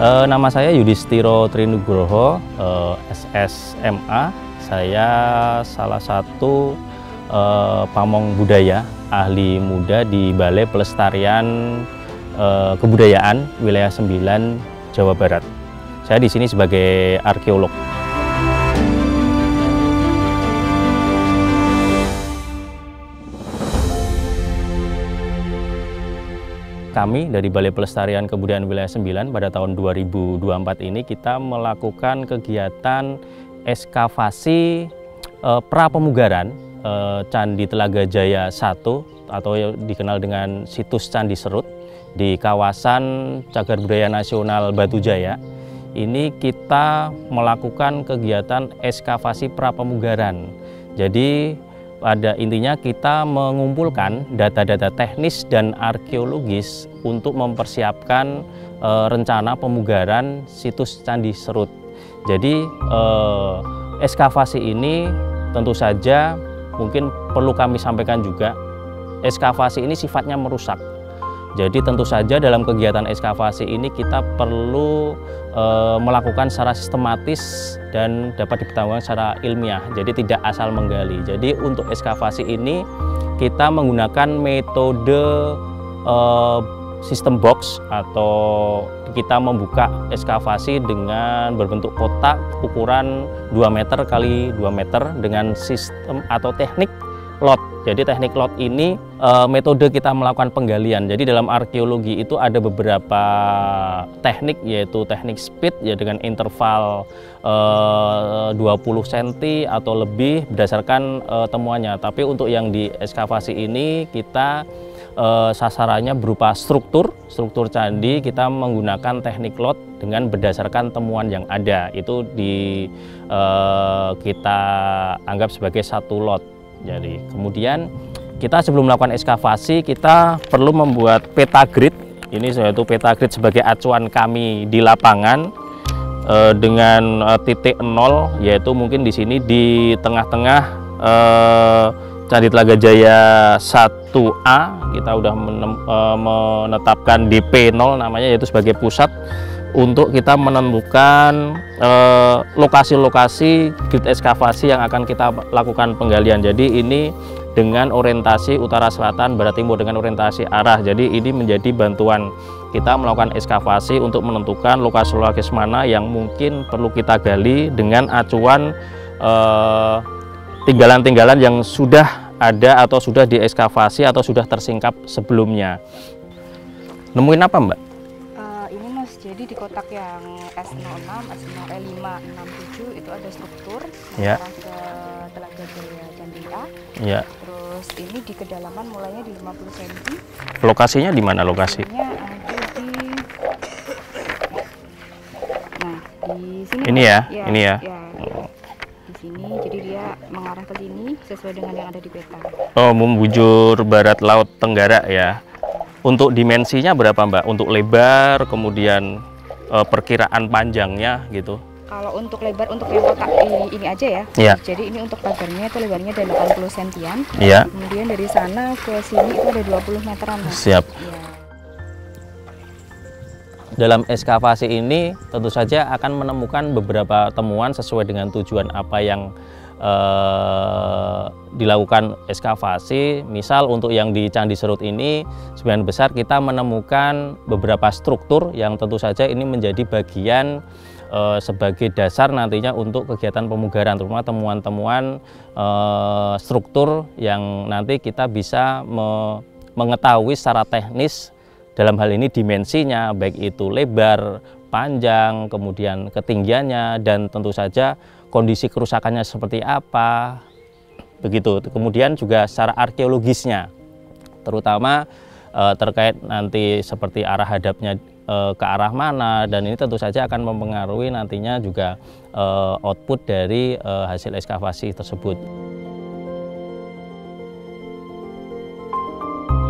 Nama saya Yudhistiro Trinugroho, SSMA. Saya salah satu pamong budaya, ahli muda di Balai Pelestarian Kebudayaan Wilayah 9 Jawa Barat. Saya di sini sebagai arkeolog. Kami dari Balai Pelestarian Kebudayaan Wilayah 9 pada tahun 2024 ini kita melakukan kegiatan ekskavasi prapemugaran Candi Telaga Jaya I atau dikenal dengan situs Candi Serut di kawasan Cagar Budaya Nasional Batu Jaya. Ini kita melakukan kegiatan ekskavasi prapemugaran. Jadi pada intinya kita mengumpulkan data-data teknis dan arkeologis untuk mempersiapkan rencana pemugaran situs Candi Serut. Jadi ekskavasi ini tentu saja mungkin perlu kami sampaikan juga, ekskavasi ini sifatnya merusak. Jadi tentu saja dalam kegiatan ekskavasi ini kita perlu melakukan secara sistematis dan dapat diketahui secara ilmiah. Jadi tidak asal menggali. Jadi untuk ekskavasi ini kita menggunakan metode sistem box, atau kita membuka ekskavasi dengan berbentuk kotak ukuran 2 meter kali 2 meter dengan sistem atau teknik lot. Jadi teknik lot ini metode kita melakukan penggalian. Jadi dalam arkeologi itu ada beberapa teknik, yaitu teknik speed ya dengan interval 20 cm atau lebih berdasarkan temuannya. Tapi untuk yang di ekskavasi ini kita sasarannya berupa struktur candi. Kita menggunakan teknik lot dengan berdasarkan temuan yang ada. Itu kita anggap sebagai satu lot. Jadi kemudian kita sebelum melakukan ekskavasi kita perlu membuat peta grid. Ini yaitu peta grid sebagai acuan kami di lapangan dengan titik 0, yaitu mungkin di sini di tengah-tengah Candi Telaga Jaya 1A kita udah menetapkan di P0 namanya, yaitu sebagai pusat untuk kita menentukan lokasi-lokasi grid ekskavasi yang akan kita lakukan penggalian. Jadi ini dengan orientasi utara selatan barat timur dengan orientasi arah. Jadi ini menjadi bantuan kita melakukan ekskavasi untuk menentukan lokasi-lokasi mana yang mungkin perlu kita gali dengan acuan tinggalan-tinggalan yang sudah ada atau sudah diekskavasi atau sudah tersingkap sebelumnya. Nemuin apa, Mbak? Jadi di kotak yang S06, S05, 67 itu ada struktur ya, ke Telaga Jaya Candi A. Ya. Terus ini di kedalaman mulainya di 50 cm. Lokasinya di mana lokasinya? Ada di, nah di sini. Ini ya, ya ini ya. Ya. Di sini, jadi dia mengarah ke sini sesuai dengan yang ada di peta. Oh, membujur barat laut tenggara ya. Untuk dimensinya berapa, Mbak? Untuk lebar, kemudian perkiraan panjangnya gitu. Kalau untuk lebar, untuk yang kotak ini aja ya. Ya. Jadi ini untuk pagarnya itu lebarnya ada 80 cm. Iya. Kemudian dari sana ke sini itu ada 20 meteran. Siap. Ya. Dalam ekskavasi ini tentu saja akan menemukan beberapa temuan sesuai dengan tujuan apa yang dilakukan ekskavasi. Misal untuk yang di Candi Serut ini sebagian besar kita menemukan beberapa struktur yang tentu saja ini menjadi bagian sebagai dasar nantinya untuk kegiatan pemugaran, terutama temuan-temuan struktur yang nanti kita bisa mengetahui secara teknis dalam hal ini dimensinya, baik itu lebar, panjang, kemudian ketinggiannya, dan tentu saja kondisi kerusakannya seperti apa, begitu. Kemudian juga secara arkeologisnya, terutama terkait nanti seperti arah hadapnya ke arah mana, dan ini tentu saja akan mempengaruhi nantinya juga output dari hasil ekskavasi tersebut.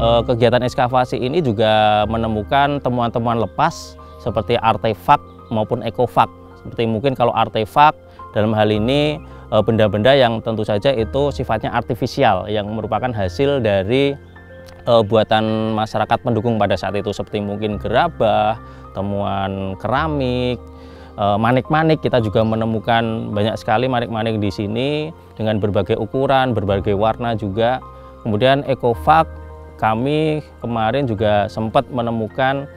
Kegiatan ekskavasi ini juga menemukan temuan-temuan lepas seperti artefak maupun ekofak. Seperti mungkin kalau artefak dalam hal ini benda-benda yang tentu saja itu sifatnya artifisial, yang merupakan hasil dari buatan masyarakat pendukung pada saat itu, seperti mungkin gerabah, temuan keramik, manik-manik. Kita juga menemukan banyak sekali manik-manik di sini dengan berbagai ukuran, berbagai warna juga. Kemudian Ecovak kami kemarin juga sempat menemukan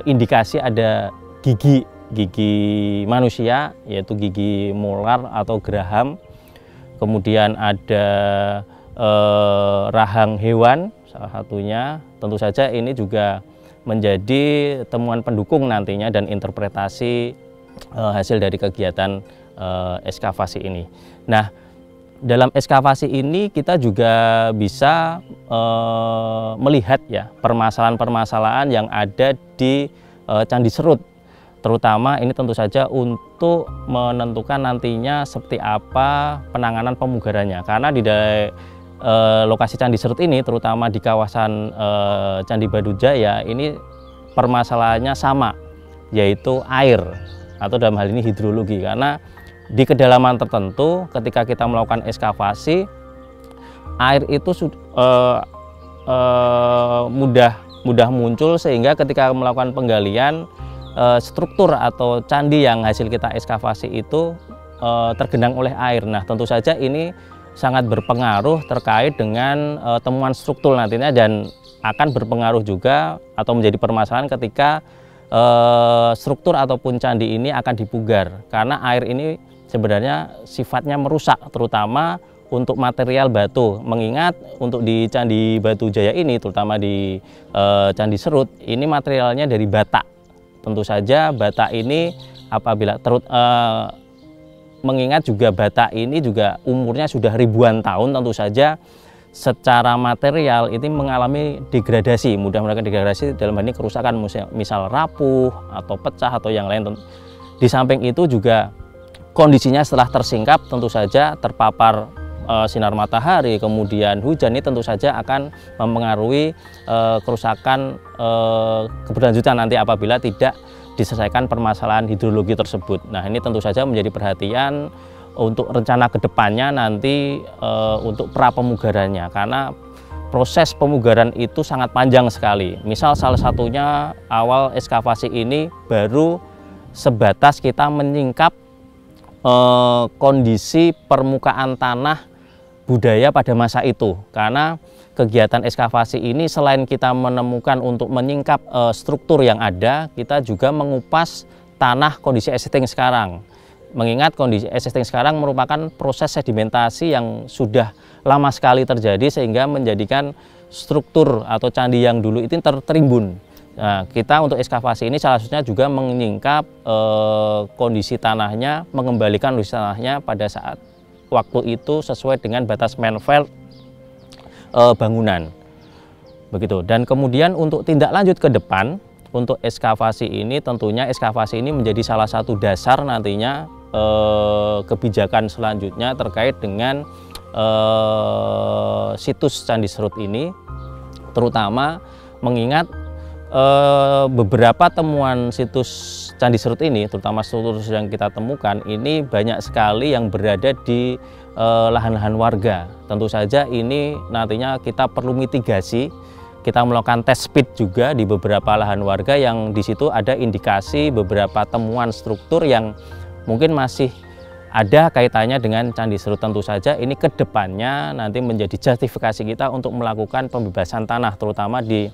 indikasi ada gigi manusia, yaitu gigi molar atau geraham. Kemudian ada rahang hewan salah satunya. Tentu saja ini juga menjadi temuan pendukung nantinya dan interpretasi hasil dari kegiatan ekskavasi ini. Nah, dalam ekskavasi ini kita juga bisa melihat ya permasalahan-permasalahan yang ada di Candi Serut. Terutama ini tentu saja untuk menentukan nantinya seperti apa penanganan pemugarannya. Karena di lokasi Candi Serut ini, terutama di kawasan Candi Badujaya, ini permasalahannya sama, yaitu air atau dalam hal ini hidrologi. Karena di kedalaman tertentu ketika kita melakukan ekskavasi, air itu mudah muncul, sehingga ketika melakukan penggalian struktur atau candi yang hasil kita ekskavasi itu tergenang oleh air. Nah, tentu saja ini sangat berpengaruh terkait dengan temuan struktur nantinya, dan akan berpengaruh juga atau menjadi permasalahan ketika struktur ataupun candi ini akan dipugar, karena air ini sebenarnya sifatnya merusak, terutama untuk material batu. Mengingat untuk di Candi Batujaya ini, terutama di Candi Serut, ini materialnya dari bata. Tentu saja bata ini apabila mengingat juga bata ini juga umurnya sudah ribuan tahun, tentu saja secara material ini mengalami degradasi, mudah melakukan degradasi dalam hal ini kerusakan, misal rapuh atau pecah atau yang lain. Di samping itu juga kondisinya setelah tersingkap tentu saja terpapar sinar matahari, kemudian hujan, ini tentu saja akan mempengaruhi kerusakan keberlanjutan nanti apabila tidak diselesaikan permasalahan hidrologi tersebut. Nah, ini tentu saja menjadi perhatian untuk rencana kedepannya nanti untuk pra pemugarannya, karena proses pemugaran itu sangat panjang sekali. Misal salah satunya awal ekskavasi ini baru sebatas kita menyingkap kondisi permukaan tanah budaya pada masa itu, karena kegiatan ekskavasi ini selain kita menemukan untuk menyingkap struktur yang ada, kita juga mengupas tanah kondisi existing sekarang. Mengingat kondisi existing sekarang merupakan proses sedimentasi yang sudah lama sekali terjadi, sehingga menjadikan struktur atau candi yang dulu itu tertimbun. Nah, kita untuk ekskavasi ini salah satunya juga menyingkap kondisi tanahnya, mengembalikan kondisi tanahnya pada saat waktu itu sesuai dengan batas manfeld bangunan. Begitu. Dan kemudian untuk tindak lanjut ke depan untuk ekskavasi ini, tentunya ekskavasi ini menjadi salah satu dasar nantinya kebijakan selanjutnya terkait dengan situs Candi Serut ini, terutama mengingat beberapa temuan situs Candi Serut ini, terutama struktur yang kita temukan ini banyak sekali yang berada di lahan-lahan warga. Tentu saja ini nantinya kita perlu mitigasi. Kita melakukan tes pit juga di beberapa lahan warga yang di situ ada indikasi beberapa temuan struktur yang mungkin masih ada kaitannya dengan Candi Serut. Tentu saja ini kedepannya nanti menjadi justifikasi kita untuk melakukan pembebasan tanah, terutama di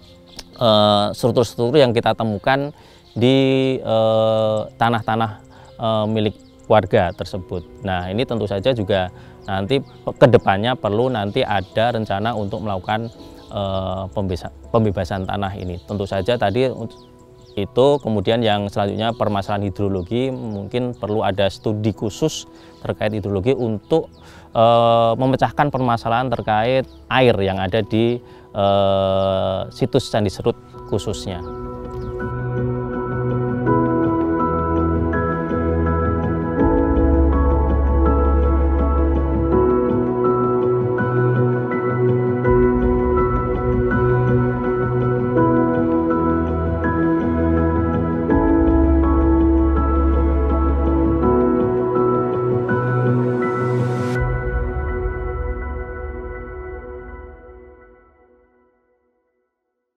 struktur-struktur yang kita temukan di tanah-tanah milik warga tersebut. Nah, ini tentu saja juga nanti kedepannya perlu nanti ada rencana untuk melakukan pembebasan tanah ini. Tentu saja tadi itu, kemudian yang selanjutnya permasalahan hidrologi, mungkin perlu ada studi khusus terkait hidrologi untuk memecahkan permasalahan terkait air yang ada di situs Candi Serut khususnya.